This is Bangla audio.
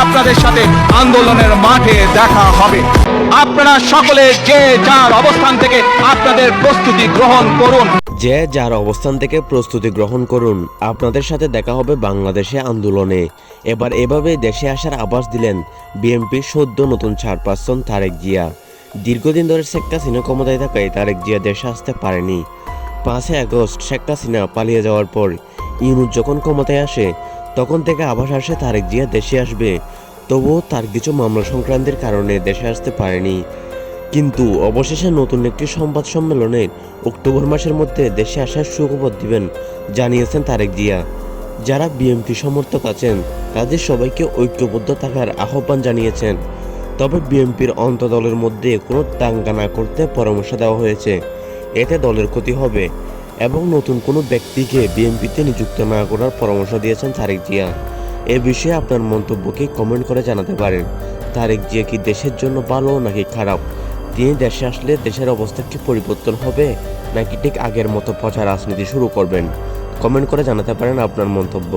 আপনাদের সাথে আন্দোলনের মাঠে দেখা হবে। আপনারা সকলে যে যার অবস্থান থেকে আপনাদের প্রস্তুতি গ্রহণ করুন। যে যার অবস্থান থেকে প্রস্তুতি গ্রহণ করুন, আপনাদের সাথে দেখা হবে বাংলাদেশে আন্দোলনে। এবার এভাবে দেশে আসার আভাস দিলেন বিএনপির সদ্য নতুন চেয়ারপারসন তারেক জিয়া। দীর্ঘদিন ধরে শেখ হাসিনা ক্ষমতায় থাকায় তারেক জিয়া দেশে আসতে পারেনি। 5 আগস্ট শেখ হাসিনা পালিয়ে যাওয়ার পর ইউনূস যখন ক্ষমতায় আসে, তখন থেকে আভাস আসে তারেক জিয়া দেশে আসবে। তবুও তার কিছু মামলা সংক্রান্তের কারণে দেশে আসতে পারেনি। কিন্তু অবশেষে নতুন একটি সংবাদ সম্মেলনে অক্টোবর মাসের মধ্যে দেশে আসার সুখবর দিবেন জানিয়েছেন তারেক জিয়া। যারা বিএনপি সমর্থক আছেন তাদের সবাইকে ঐক্যবদ্ধ থাকার আহ্বান জানিয়েছেন। তবে বিএনপির অন্তদলের মধ্যে কোনো দাঙ্গা না করতে পরামর্শ দেওয়া হয়েছে, এতে দলের ক্ষতি হবে, এবং নতুন কোনো ব্যক্তিকে বিএনপিতে নিযুক্ত না করার পরামর্শ দিয়েছেন তারেক জিয়া। এ বিষয়ে আপনার মন্তব্যকে কমেন্ট করে জানাতে পারেন। তারেক জিয়া কি দেশের জন্য ভালো নাকি খারাপ? তিনি দেশে আসলে দেশের অবস্থা কি পরিবর্তন হবে, নাকি ঠিক আগের মতো পচা রাজনীতি শুরু করবেন? কমেন্ট করে জানাতে পারেন আপনার মন্তব্য।